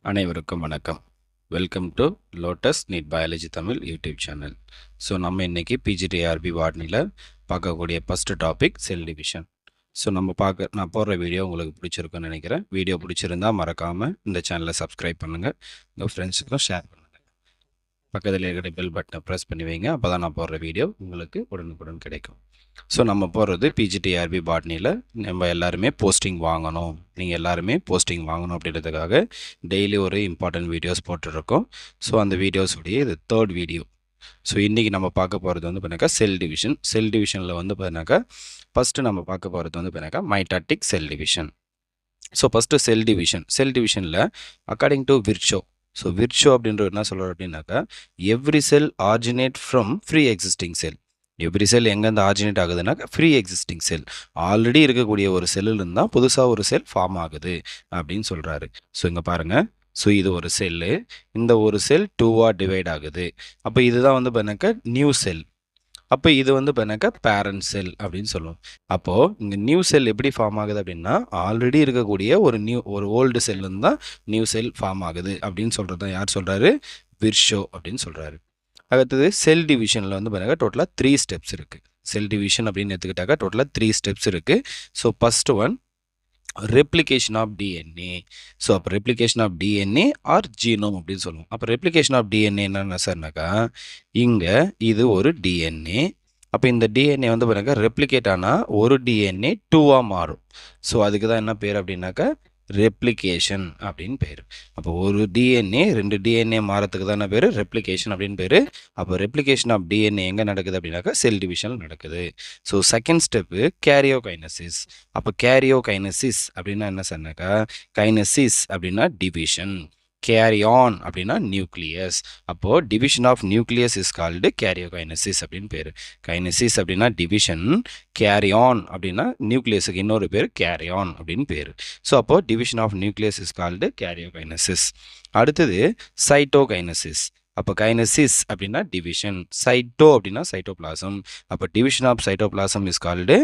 அனைவருக்கும் வணக்கம். Welcome to lotus NEET biology Tamil YouTube channel. So நம்ம இன்னைக்கு பிஜிடிஆர்பி வார்னில் பார்க்கக்கூடிய first topic cell division. So நான் போடுற வீடியோ உங்களுக்கு பிடிச்சிருக்குன்னு நினைக்கிறேன். வீடியோ பிடிச்சிருந்தா மறக்காமல் இந்த சேனலை சப்ஸ்கிரைப் பண்ணுங்கள், உங்கள் ஃப்ரெண்ட்ஸுக்கும் ஷேர் பண்ணுங்கள். பக்கத்தில் இருக்கிற பெல் பட்டனை ப்ரெஸ் பண்ணி வைங்க, அப்போ தான் நான் போடுற வீடியோ உங்களுக்கு உடனுக்குடன் கிடைக்கும். ஸோ நம்ம போடுறது பிஜிடிஆர்பி பாட்னியில் நம்ம எல்லாருமே போஸ்டிங் வாங்கணும், நீங்கள் எல்லாருமே போஸ்டிங் வாங்கணும் அப்படின்றதுக்காக டெய்லி ஒரு இம்பார்ட்டன்ட் வீடியோஸ் போட்டுருக்கோம். ஸோ அந்த வீடியோஸுடைய இது தேர்ட் வீடியோ. ஸோ இன்றைக்கி நம்ம பார்க்க போகிறது வந்து பார்த்தினாக்கா செல் டிவிஷன். செல் டிவிஷனில் வந்து பார்த்தினாக்கா ஃபஸ்ட்டு நம்ம பார்க்க போகிறது வந்து பார்த்தினாக்கா mitotic cell division. So first cell டிவிஷனில் according to Virchow. So Virchow அப்படின்றது என்ன சொல்கிறார் அப்படின்னாக்கா, every cell originate from pre existing cell. Every cell எங்கேருந்து ஆரிஜினேட் ஆகுதுன்னாக்கா ஃப்ரீ எக்ஸிஸ்டிங் செல், ஆல்ரெடி இருக்கக்கூடிய ஒரு செல்லுலேருந்து தான் புதுசாக ஒரு செல் ஃபார்ம் ஆகுது அப்படின்னு சொல்கிறாரு. ஸோ இங்கே பாருங்கள், ஸோ இது ஒரு செல்லு, இந்த ஒரு செல் டூவாக டிவைட் ஆகுது. அப்போ இதுதான் வந்து பார்த்தினாக்கா நியூ செல். அப்போ இது வந்து பார்த்தினாக்கா பேரண்ட் செல் அப்படின்னு சொல்லுவோம். அப்போது இங்கே நியூ செல் எப்படி ஃபார்ம் ஆகுது அப்படின்னா, ஆல்ரெடி இருக்கக்கூடிய ஒரு ஓல்டு செல்லுன்னு தான் நியூ செல் ஃபார்ம் ஆகுது அப்படின்னு சொல்கிறது தான் யார் சொல்கிறாரு? விர்ஷோ அப்படின்னு சொல்கிறாரு. அடுத்தது செல் டிவிஷனில் வந்து பார்த்தீங்கன்னா டோட்டலாக 3 ஸ்டெப்ஸ் இருக்குது. செல் டிவிஷன் அப்படின்னு எடுத்துக்கிட்டாக்கா டோட்டலாக 3 ஸ்டெப்ஸ் இருக்குது. So first one replication of DNA. So அப்போ replication of DNA or genome அப்படின்னு சொல்லுவோம். அப்போ ரெப்ளிகேஷன் ஆஃப் டிஎன்ஏ என்னென்ன சார்னாக்கா, இங்கே இது ஒரு டிஎன்ஏ. அப்போ இந்த டிஎன்ஏ வந்து பார்த்தீங்கன்னா ரெப்ளிகேட் ஆனால் ஒரு டிஎன்ஏ 2ஆக மாறும். ஸோ அதுக்கு தான் என்ன பேர் அப்படின்னாக்கா ரெப்ளிகேஷன் அப்படின்னு பேர். அப்போ ஒரு டிஎன்ஏ 2 டிஎன்ஏ மாறத்துக்கு தானே பேர் ரெப்ளிகேஷன் அப்படின்னு பேர். அப்போ ரெப்ளிகேஷன் ஆஃப் டிஎன்ஏ எங்கே நடக்குது அப்படின்னாக்கா செல் டிவிஷன் நடக்குது. So second step karyokinesis. அப்போ கேரியோகைனசிஸ் அப்படின்னா என்ன சொன்னாக்கா, கைனசிஸ் அப்படின்னா டிவிஷன், கேரி ஆன் அப்படின்னா நியூக்ளியஸ். அப்போது division of nucleus is called karyokinesis அப்படின்னு பேர். கைனசிஸ் அப்படின்னா டிவிஷன், கேரி ஆன் அப்படின்னா நியூக்ளியஸுக்கு இன்னொரு பேர் கேரி ஆன் அப்படின்னு பேர். ஸோ அப்போது division of nucleus is called karyokinesis. அடுத்தது சைட்டோகைனசிஸ். அப்போ கைனசிஸ் அப்படின்னா டிவிஷன், சைட்டோ அப்படின்னா சைட்டோபிளாசம். அப்போ division of cytoplasm is called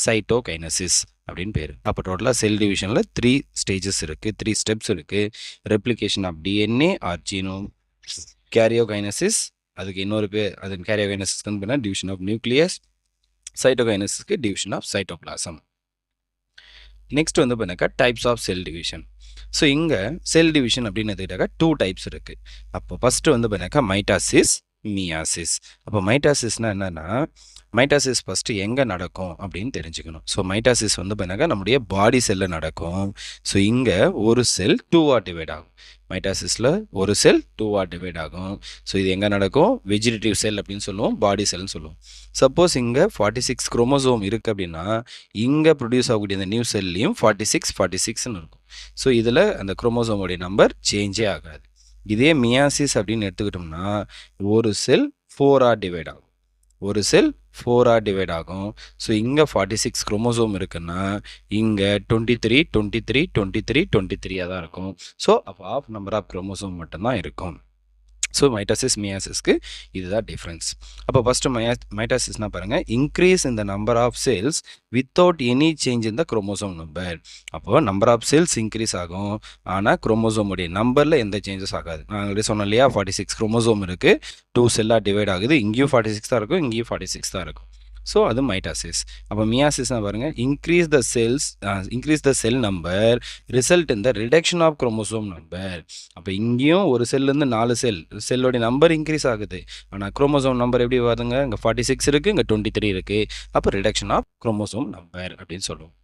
cytokinesis அப்படின்னு பேர். அப்போ டோட்டலாக செல் டிவிஷனில் 3 ஸ்டேஜஸ் இருக்குது, 3 ஸ்டெப்ஸ் இருக்குது. Replication of DNA or genome, karyokinesis, அதுக்கு இன்னொரு பேர், அது கேரியோகைனசிஸ்க்கு வந்து டிவிஷன் ஆஃப் நியூக்ளியஸ், சைட்டோகைனசிஸ்க்கு டிவிஷன் ஆஃப் சைட்டோபிளாசம். நெக்ஸ்ட் வந்து பார்த்தாக்கா types of cell division. So இங்கே செல் டிவிஷன் அப்படின்னு எடுத்துக்கிட்டாக்கா 2 டைப்ஸ் இருக்குது. அப்போ ஃபஸ்ட்டு வந்து பார்த்தாக்கா மைட்டாசிஸ், மியாசிஸ். அப்போ மைட்டாசிஸ்னால் என்னென்னா, மைட்டாசிஸ் ஃபஸ்ட்டு எங்கே நடக்கும் அப்படின்னு தெரிஞ்சுக்கணும். ஸோ மைட்டாசிஸ் வந்து பார்த்தாக்கா நம்முடைய பாடி செல்லில் நடக்கும். ஸோ இங்கே ஒரு செல் 2ஆக டிவைட் ஆகும். மைட்டாசிஸில் ஒரு செல் 2ஆக டிவைட் ஆகும். ஸோ இது எங்கே நடக்கும்? வெஜிடேட்டிவ் செல் அப்படின்னு சொல்லுவோம், பாடி செல்னு சொல்லுவோம். சப்போஸ் இங்கே 46 குரோமோசோம் இருக்குது அப்படின்னா, இங்கே ப்ரொடியூஸ் ஆகக்கூடிய அந்த நியூ செல்லையும் 46 இருக்கும். ஸோ இதில் அந்த குரோமோசோமுடைய நம்பர் சேஞ்சே ஆகாது. இதே மியாசிஸ் அப்படின்னு எடுத்துக்கிட்டோம்னா, ஒரு செல் 4ஆக டிவைட் ஆகும். ஒரு செல் 4ஆக டிவைட் ஆகும். ஸோ இங்கே 46 குரோமோசோம் இருக்குன்னா, இங்கே 23 தான் இருக்கும். ஸோ அப்போ ஆஃப் நம்பர் ஆஃப் குரோமோசோம் மட்டும்தான் இருக்கும். ஸோ மைட்டாசிஸ் மியாசிஸ்க்கு இதுதான் டிஃப்ரென்ஸ். அப்போ ஃபஸ்ட்டு மைட்டாசிஸ்னால் பாருங்கள், இன்க்ரீஸ் இந்த number of cells without any change இந்த குரோமோசோம் நம்பர். அப்போது நம்பர் ஆஃப் செல்ஸ் இன்க்ரீஸ் ஆகும், ஆனால் குரோமோசோமுடைய நம்பரில் எந்த சேஞ்சஸ் ஆகாது. நான் ஆல்ரெடி சொன்னேன் இல்லையா, 46 குரோமோசோம் இருக்குது, 2 செல்லாக டிவைட் ஆகுது, இங்கேயும் 46 தான் இருக்கும், இங்கேயும் 46 தான் இருக்கும். ஸோ அது மைட்டாசிஸ். அப்போ மியாசிஸ்னால் பாருங்கள், increase the cell number result இந்த ரிடக்ஷன் ஆஃப் குரோமோசோம் நம்பர். அப்போ இங்கேயும் ஒரு செல்லேருந்து 4 செல்லோடைய நம்பர் இன்க்ரீஸ் ஆகுது, ஆனால் குரோமோசோம் நம்பர் எப்படி வருதுங்க, இங்கே 46 இருக்குது, இங்கே 23 இருக்குது. அப்போ ரிடக்ஷன் ஆஃப் குரோமோசோம் நம்பர் அப்படின்னு சொல்லுவோம்.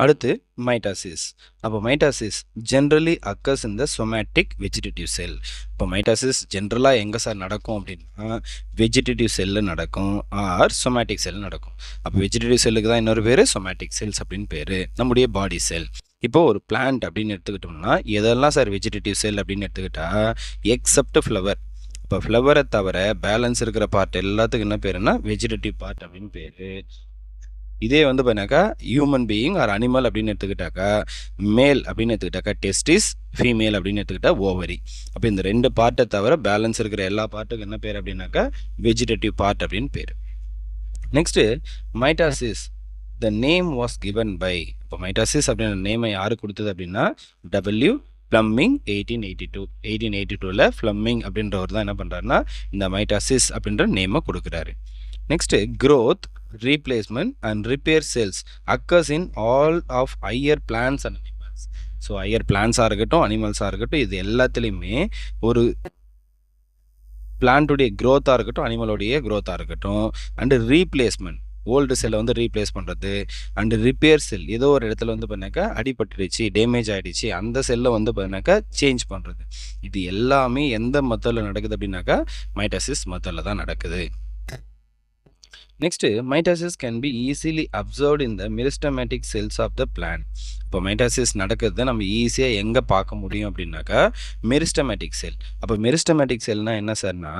அடுத்து மைட்டாசிஸ். அப்போ mitosis generally occurs in the somatic vegetative cell. இப்போ மைட்டாசிஸ் ஜென்ரலாக எங்கே சார் நடக்கும் அப்படின்னா, வெஜிடேட்டிவ் செல்லில் நடக்கும் ஆர் சொமேட்டிக் செல் நடக்கும். அப்போ வெஜிடேட்டிவ் செல்லுக்கு தான் இன்னொரு பேர் சொமேட்டிக் செல்ஸ் அப்படின்னு பேர், நம்முடைய பாடி செல். இப்போ ஒரு பிளான்ட் அப்படின்னு எடுத்துக்கிட்டோம்னா, எதெல்லாம் சார் வெஜிடேட்டிவ் செல் அப்படின்னு எடுத்துக்கிட்டா, எக்ஸப்ட் ஃப்ளவர். இப்போ ஃப்ளவரை தவிர பேலன்ஸ் இருக்கிற பார்ட் எல்லாத்துக்கும் என்ன பேருன்னா வெஜிடேட்டிவ் பார்ட் அப்படின்னு பேர். இதே வந்து பார்த்தாக்கா ஹியூமன் பீயிங் ஆர் அனிமல் அப்படின்னு எடுத்துக்கிட்டாக்கா, மேல் அப்படின்னு எடுத்துக்கிட்டாக்கா டெஸ்டிஸ், ஃபீமேல் அப்படின்னு எடுத்துக்கிட்டா ஓவரி. அப்போ இந்த 2 பார்ட்டை தவிர பேலன்ஸ் இருக்கிற எல்லா பார்ட்டுக்கும் என்ன பேர் அப்படின்னாக்கா வெஜிடேட்டிவ் பார்ட் அப்படின்னு பேர். Next mitosis the name was given by, இப்போ மைட்டாசிஸ் அப்படின்ற நேமை யாரு கொடுத்தது அப்படின்னா டபிள்யூ ஃப்ளெமிங் 1882ல ஃப்ளெமிங் அப்படின்றவர் தான் என்ன பண்ணுறாருன்னா இந்த மைட்டாசிஸ் அப்படின்ற நேமை கொடுக்குறாரு. Next growth, replacement and repair cells occurs in all of higher plants and animals. So higher பிளான்ஸாக இருக்கட்டும் அனிமல்ஸாக இருக்கட்டும் இது எல்லாத்துலேயுமே ஒரு பிளான்ட்டுடைய க்ரோத்தாக இருக்கட்டும் அனிமலோடைய க்ரோத்தாக இருக்கட்டும் அண்டு ரீப்ளேஸ்மெண்ட் ஓல்டு செல்லை வந்து ரீப்ளேஸ் பண்ணுறது அண்டு ரிப்பேர் செல் ஏதோ ஒரு இடத்துல வந்து பண்ணாக்கா அடிபட்டுடுச்சு டேமேஜ் ஆகிடுச்சு அந்த செல்லை வந்து பண்ணாக்கா சேஞ்ச் பண்ணுறது இது எல்லாமே எந்த மெத்தடில் நடக்குது அப்படின்னாக்கா மைட்டாசிஸ் மெத்தடில் தான் நடக்குது. Next mitosis can be easily observed in the meristematic cells of the plant. இப்போ மைட்டாசிஸ் நடக்கிறத நம்ம ஈஸியாக எங்கே பார்க்க முடியும் அப்படின்னாக்கா மெரிஸ்டமேட்டிக் செல். அப்போ மெரிஸ்டமேட்டிக் செல்னால் என்ன சார்னா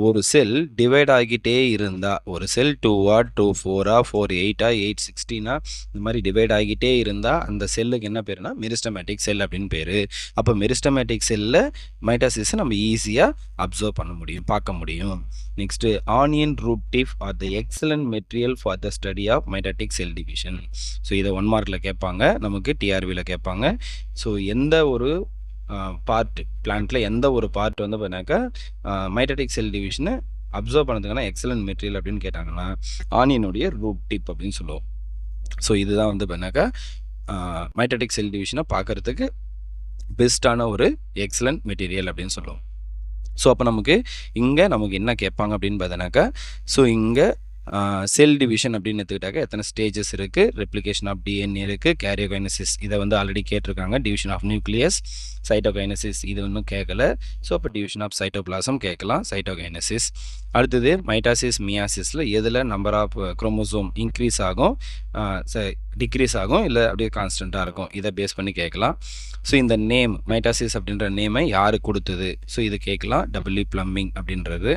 ஒரு செல் டிவைட் ஆகிட்டே இருந்தால் ஒரு செல் 2 2 4 4 8 8 16 இந்த மாதிரி டிவைட் ஆகிட்டே இருந்தால் அந்த செல்லுக்கு என்ன பேருனா மெரிஸ்டமேட்டிக் செல் அப்படின்னு பேர். அப்போ மெரிஸ்டமேட்டிக் செல்லில் மைட்டாசிஸை நம்ம ஈஸியாக அப்சர்வ் பண்ண முடியும் பார்க்க முடியும். Next onion root tip are the excellent material for the study of mitotic cell division. So இதை 1 மார்க்கில் கேட்பாங்க நமக்கு டிஆர்பியில் கேட்பாங்க. ஸோ எந்த ஒரு பார்ட் பிளான்ட்டில் எந்த ஒரு பார்ட் வந்து பண்ணாக்கா மைட்டாட்டிக் செல் டிவிஷனை அப்சர்வ் பண்ணதுக்கான எக்ஸலண்ட் மெட்டீரியல் அப்படின்னு கேட்டாங்கன்னா ஆனியனுடைய ரூட் டிப் அப்படின்னு சொல்லுவோம். ஸோ இதுதான் வந்து பண்ணாக்கா மைட்டாட்டிக் செல் டிவிஷனை பார்க்குறதுக்கு பெஸ்ட்டான ஒரு எக்ஸலண்ட் மெட்டீரியல் அப்படின்னு சொல்லுவோம். ஸோ அப்போ நமக்கு இங்கே நமக்கு என்ன கேட்பாங்க அப்படின்னு பார்த்தோன்னாக்கா ஸோ இங்கே செல் டிவிஷன் அப்படின்னு எடுத்துக்கிட்டாக்க எத்தனை ஸ்டேஜஸ் இருக்குது, ரெப்ளிகேஷன் ஆஃப் டிஎன்ஏ இருக்குது, கேரியோகைனசிஸ் இதை வந்து ஆல்ரெடி கேட்டிருக்காங்க, டிவிஷன் ஆஃப் நியூக்ளியஸ், சைட்டோகைனசிஸ் இது ஒன்றும் கேட்கல. ஸோ அப்போ டிவிஷன் ஆஃப் சைட்டோபிளாசம் கேட்கலாம், சைட்டோகைனசிஸ். அடுத்தது மைட்டாசிஸ் மியாசிஸில் எதில் நம்பர் ஆஃப் குரோமோசோம் இன்க்ரீஸ் ஆகும் டிக்ரீஸ் ஆகும் இல்லை அப்படியே கான்ஸ்டண்ட்டாக இருக்கும் இதை பேஸ் பண்ணி கேட்கலாம். ஸோ இந்த நேம் மைட்டாசிஸ் அப்படின்ற நேமை யார் கொடுத்தது ஸோ இது கேட்கலாம் டபிள்யூ ஃப்ளெமிங் அப்படின்றது.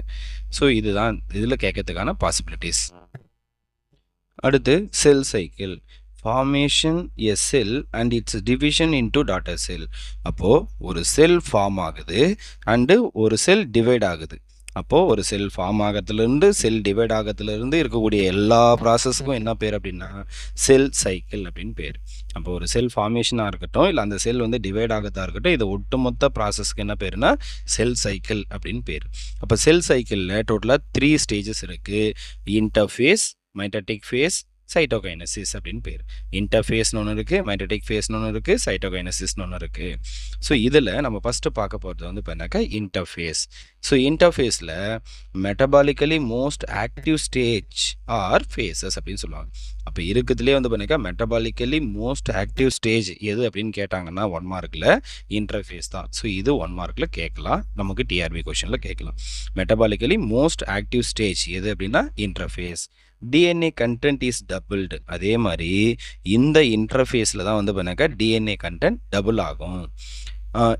ஸோ இதுதான் இதில் கேட்கறதுக்கான பாசிபிலிட்டிஸ். அடுத்து cell cycle formation a sell and it's division into daughter செல். அப்போது ஒரு செல் ஃபார்ம் ஆகுது அண்டு ஒரு செல் டிவைட் ஆகுது. அப்போது ஒரு செல் ஃபார்ம் ஆகிறதுலேருந்து செல் டிவைட் ஆகிறதுலேருந்து இருக்கக்கூடிய எல்லா ப்ராசஸுக்கும் என்ன பேர் அப்படின்னா செல் சைக்கிள் அப்படின்னு பேர். அப்போ ஒரு செல் ஃபார்மேஷனாக இருக்கட்டும் இல்லை அந்த செல் வந்து டிவைட் ஆகிறதா இருக்கட்டும் இது ஒட்டுமொத்த ப்ராசஸ்க்கு என்ன பேருனா செல் சைக்கிள் அப்படின்னு பேர். அப்போ செல் சைக்கிளில் டோட்டலாக 3 ஸ்டேஜஸ் இருக்குது. இன்டர்ஃபேஸ், மைட்டாட்டிக் ஃபேஸ், சைட்டோகைனசிஸ் அப்படின்னு பேர். இன்டர்ஃபேஸ்னு ஒன்று இருக்குது, மைட்டாட்டிக் ஃபேஸ்னு ஒன்று இருக்குது, சைட்டோகைனசிஸ்னு ஒன்று இருக்குது. ஸோ இதில் நம்ம ஃபஸ்ட்டு பார்க்க போகிறது வந்து பார்த்தீங்கன்னாக்கா இன்டர்ஃபேஸ். ஸோ இன்டர்ஃபேஸில் metabolically most active stage or phases அப்படின்னு சொல்லுவாங்க. அப்போ இருக்கிறதுலே வந்து பார்த்தீங்கன்னா மெட்டபாலிக்கலி மோஸ்ட் ஆக்டிவ் ஸ்டேஜ் எது அப்படின்னு கேட்டாங்கன்னா 1 மார்க்கில் இன்டர்ஃபேஸ் தான். ஸோ இது 1 மார்க்கில் கேட்கலாம், நமக்கு டிஆர்பி கொஷனில் கேட்கலாம். மெட்டபாலிக்கலி மோஸ்ட் ஆக்டிவ் ஸ்டேஜ் எது அப்படின்னா interphase. DNA content is doubled. அதே மாதிரி இந்த இன்டர்ஃபேஸில் தான் வந்து பண்ணாக்கா டிஎன்ஏ கண்டென்ட் டபுள் ஆகும்.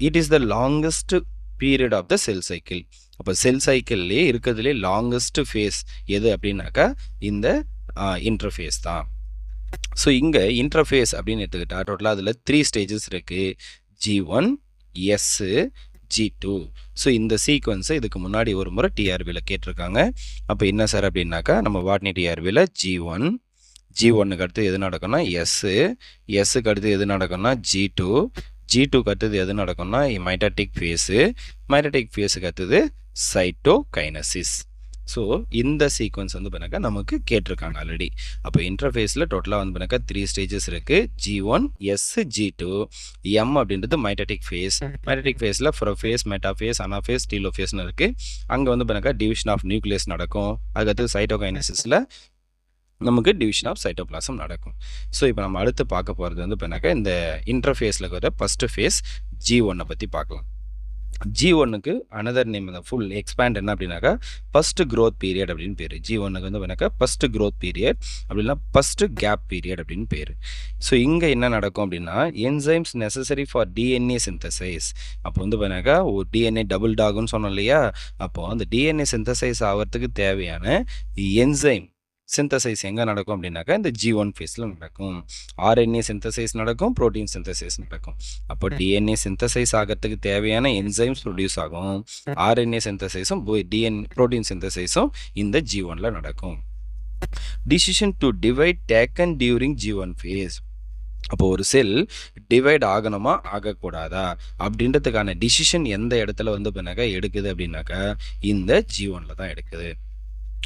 It is the longest period of the cell cycle. அப்போ செல் சைக்கிள்லேயே இருக்கிறதுலே லாங்கஸ்ட் ஃபேஸ் எது அப்படின்னாக்கா இந்த இன்டர்ஃபேஸ் தான். ஸோ இங்கே இன்டர்ஃபேஸ் அப்படின்னு எடுத்துக்கிட்டா டோட்டலாக அதில் 3 ஸ்டேஜஸ் இருக்குது. G1, S, G2. ஸோ இந்த சீக்வன்ஸை இதுக்கு முன்னாடி ஒரு முறை டிஆர்பியில் கேட்டிருக்காங்க. அப்போ என்ன சார் அப்படின்னாக்கா நம்ம வாட்னி டிஆர்பியில் G1க்கு அடுத்து எது நடக்கும்னா எஸ்ஸுக்கு அடுத்து எது நடக்கும்னா G2க்கு அடுத்தது எது நடக்கும்னா மைட்டாட்டிக் ஃபேஸுக்கு அடுத்தது சைட்டோகைனசிஸ். ஸோ இந்த சீக்வன்ஸ் வந்து பண்ணாக்கா நமக்கு கேட்டிருக்காங்க ஆல்ரெடி. அப்போ இன்டர்ஃபேஸில் டோட்டலாக வந்து பண்ணாக்கா 3 ஸ்டேஜஸ் இருக்குது. G1, S, G2. M அப்படின்றது மைட்டாட்டிக் ஃபேஸில் ப்ரோஃபேஸ், மெட்டாஃபேஸ், அனாஃபேஸ், டீலோஃபேஸ்னு இருக்குது. அங்கே வந்து பண்ணாக்கா டிவிஷன் ஆஃப் நியூக்ளியஸ் நடக்கும். அதுக்கடுத்து சைட்டோகைனசிஸில் நமக்கு டிவிஷன் ஆஃப் சைட்டோபிளாசம் நடக்கும். ஸோ இப்போ நம்ம அடுத்து பார்க்க போகிறது வந்து பண்ணாக்கா இந்த இன்டர்ஃபேஸில் இருக்கிற ஃபஸ்ட்டு ஃபேஸ் G1 பற்றி பார்க்கலாம். G1க்கு அனதர் நேம் தான் ஃபுல் எக்ஸ்பேண்ட் என்ன அப்படின்னாக்கா ஃபஸ்ட்டு க்ரோத் பீரியட் அப்படின்னு பேர். G1க்கு வந்து பண்ணாக்கா ஃபஸ்ட்டு க்ரோத் பீரியட் அப்படின்னா ஃபஸ்ட்டு கேப் பீரியட் அப்படின்னு பேர். ஸோ இங்கே என்ன நடக்கும் அப்படின்னா enzymes necessary for DNA synthesise. அப்போ வந்து பண்ணாக்கா ஒரு டிஎன்ஏ டபுள் டாகுன்னு சொன்னோம் இல்லையா, அப்போது அந்த டிஎன்ஏ சிந்தசைஸ் ஆகிறதுக்கு தேவையான என்சைம் சிந்தசைஸ் எங்கே நடக்கும் அப்படின்னாக்கா இந்த G1 ஃபேஸில் நடக்கும். ஆர்என்ஏ சிந்தசைஸ் நடக்கும், ப்ரோட்டீன் சிந்தசைஸ் நடக்கும். அப்போ டிஎன்ஏ சிந்தசைஸ் ஆகிறதுக்கு தேவையான என்சைம்ஸ் ப்ரொடியூஸ் ஆகும். ஆர்என்ஏ சிந்தசைஸும் ப்ரோட்டீன் சிந்தசைஸும் இந்த G1ல நடக்கும். Decision to divide taken during G1 phase. அப்போ ஒரு செல் டிவைட் ஆகணுமா ஆகக்கூடாதா அப்படின்றதுக்கான டிசிஷன் எந்த இடத்துல வந்து பண்ணாக்கா எடுக்குது அப்படின்னாக்கா இந்த G1ல தான் எடுக்குது.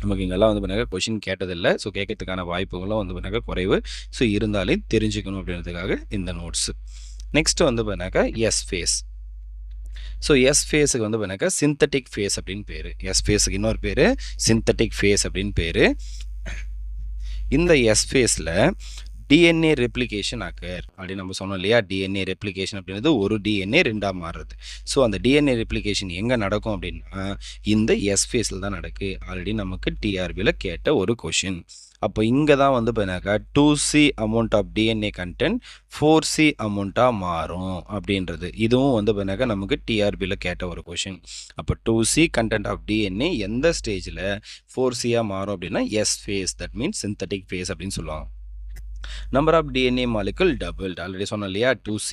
நமக்கு இங்கெல்லாம் வந்து பண்ணாக்கா கொஷின் கேட்டதில்லை, ஸோ கேட்கறதுக்கான வாய்ப்புகளும் வந்து பண்ணாக்கா குறைவு. ஸோ இருந்தாலே தெரிஞ்சுக்கணும் அப்படின்றதுக்காக இந்த நோட்ஸ். நெக்ஸ்ட் வந்து பண்ணாக்கா எஸ் ஃபேஸ். ஸோ எஸ் ஃபேஸுக்கு வந்து பண்ணாக்கா சிந்தட்டிக் ஃபேஸ் அப்படின்னு பேர். எஸ் ஃபேஸுக்கு இன்னொரு பேர் சிந்தட்டிக் ஃபேஸ் அப்படின்னு பேர். இந்த எஸ் ஃபேஸில் டிஎன்ஏ ரெப்ளிகேஷன் ஆக்கர் அப்படின்னு நம்ம சொன்னோம் இல்லையா. டிஎன்ஏ ரெப்ளிகேஷன் அப்படின்றது ஒரு டிஎன்ஏ ரெண்டாக மாறுறது. ஸோ அந்த டிஎன்ஏ ரெப்ளிகேஷன் எங்கே நடக்கும் அப்படின்னா இந்த எஸ் ஃபேஸில் தான் நடக்கு. ஆல்ரெடி நமக்கு டிஆர்பியில் கேட்ட ஒரு கொஷின். அப்போ இங்கே தான் வந்து பார்த்தீங்கன்னாக்கா 2C amount of DNA content 4C அமௌண்ட்டாக மாறும் அப்படின்றது. இதுவும் வந்து பார்த்தீங்கன்னாக்கா நமக்கு டிஆர்பியில் கேட்ட ஒரு கொஷின். அப்போ 2C கண்டென்ட் ஆஃப் டிஎன்ஏ எந்த ஸ்டேஜில் 4Cயாக மாறும் அப்படின்னா S phase, that means synthetic phase அப்படின்னு சொல்லுவாங்க. Number of DNA molecule doubled. Already சொன்னோம் இல்லையா, 2C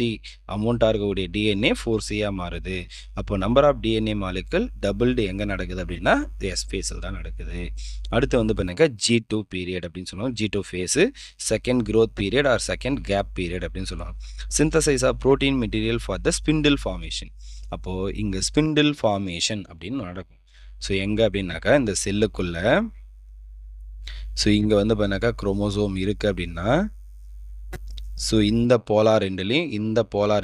அமௌண்ட்டாக இருக்கக்கூடிய டிஎன்ஏ 4Cயாக மாறுது. அப்போ number of DNA molecule doubled எங்கே நடக்குது அப்படின்னா எஸ் ஃபேஸில் தான் நடக்குது. அடுத்து வந்து பார்த்தீங்கன்னா G2 பீரியட் அப்படின்னு சொல்லுவாங்க. G2 phase second growth period or second gap period அப்படின்னு சொல்லுவாங்க. Synthesize of protein material for the spindle formation. அப்போது இங்கே ஸ்பிண்டில் ஃபார்மேஷன் அப்படின்னு நடக்கும். ஸோ எங்கே அப்படின்னாக்கா இந்த செல்லுக்குள்ளே, ஸோ இங்கே வந்து பார்த்தீங்கன்னாக்கா குரோமோசோம் இருக்குது அப்படின்னா, ஸோ இந்த போலார்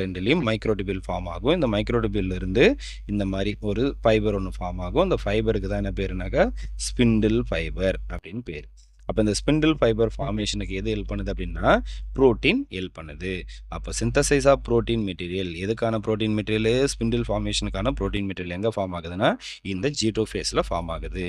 ரெண்டுலேயும் மைக்ரோடிபிள் ஃபார்ம் ஆகும். இந்த மைக்ரோடிபிள் இருந்து இந்த மாதிரி ஒரு ஃபைபர் ஒன்று ஃபார்ம் ஆகும். இந்த ஃபைபருக்கு தான் என்ன பேருனாக்கா ஸ்பிண்டில் ஃபைபர் அப்படின்னு பேர். அப்போ இந்த ஸ்பிண்டில் ஃபைபர் ஃபார்மேஷனுக்கு எது ஹெல்ப் பண்ணுது அப்படின்னா ப்ரோட்டீன் ஹெல்ப் பண்ணுது. அப்போ சிந்தசைஸ் ஆஃப் ப்ரோட்டீன் மெட்டீரியல், எதுக்கான ப்ரோட்டீன் மெட்டீரியல், ஸ்பிண்டில் ஃபார்மேஷனுக்கான ப்ரோட்டீன் மெட்டீரியல் எங்கே ஃபார்ம் ஆகுதுன்னா இந்த G2 ஃபேஸில் ஃபார்ம் ஆகுது.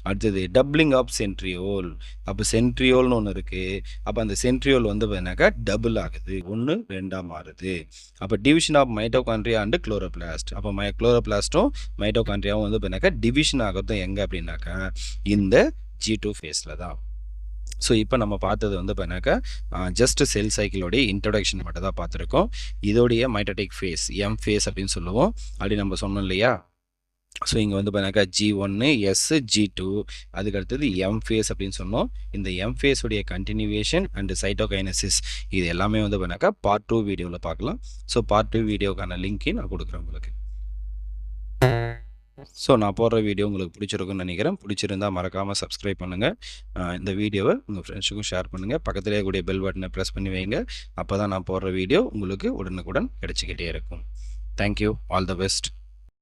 அடுத்தது டப்ளிங் ஆஃப் சென்ட்ரியோல். அப்போ சென்ட்ரியோல்னு ஒன்று இருக்குது. அப்போ அந்த சென்ட்ரியோல் வந்து பார்த்தீங்கன்னாக்கா டபுள் ஆகுது, 1 2ஆக மாறுது. அப்போ division of mitochondria and chloroplast. அப்போ குளோரோபிளாஸ்ட்டும் மைட்டோகாண்ட்ரியாவும் வந்து பார்த்தீங்கன்னாக்கா டிவிஷன் ஆகிறது எங்கே அப்படின்னாக்கா இந்த G2 ஃபேஸில் தான். ஸோ இப்போ நம்ம பார்த்தது வந்து பார்த்தீங்கன்னாக்கா ஜஸ்ட் செல் சைக்கிளோடைய இன்ட்ரடக்ஷன் மட்டும் தான் பார்த்துருக்கோம். இதோடைய மைட்டோடிக் ஃபேஸ் எம் ஃபேஸ் அப்படின்னு சொல்லுவோம். அப்படி நம்ம சொன்னோம் இல்லையா. ஸோ இங்கே வந்து பார்த்தீங்கன்னாக்கா G1 S G2 அதுக்கு அடுத்தது எம் ஃபேஸ் அப்படின்னு சொன்னோம். இந்த எம் ஃபேஸுடைய கண்டினியூவேஷன் அண்ட் சைட்டோகைனசிஸ் இது எல்லாமே வந்து பார்த்தீங்கன்னாக்கா பார்ட் 2 வீடியோவில் பார்க்கலாம். ஸோ பார்ட் 2 வீடியோக்கான லிங்க்கையும் நான் கொடுக்குறேன் உங்களுக்கு. ஸோ நான் போடுற வீடியோ உங்களுக்கு பிடிச்சிருக்குன்னு நினைக்கிறேன். பிடிச்சிருந்தால் மறக்காமல் சப்ஸ்கிரைப் பண்ணுங்கள். இந்த வீடியோவை உங்கள் ஃப்ரெண்ட்ஸுக்கும் ஷேர் பண்ணுங்கள். பக்கத்திலே கூடிய பெல் பட்டனை ப்ரெஸ் பண்ணி வைங்க. அப்போ தான் நான் போடுற வீடியோ உங்களுக்கு உடனுக்குடன் கிடச்சிக்கிட்டே இருக்கும். தேங்க்யூ. All the best.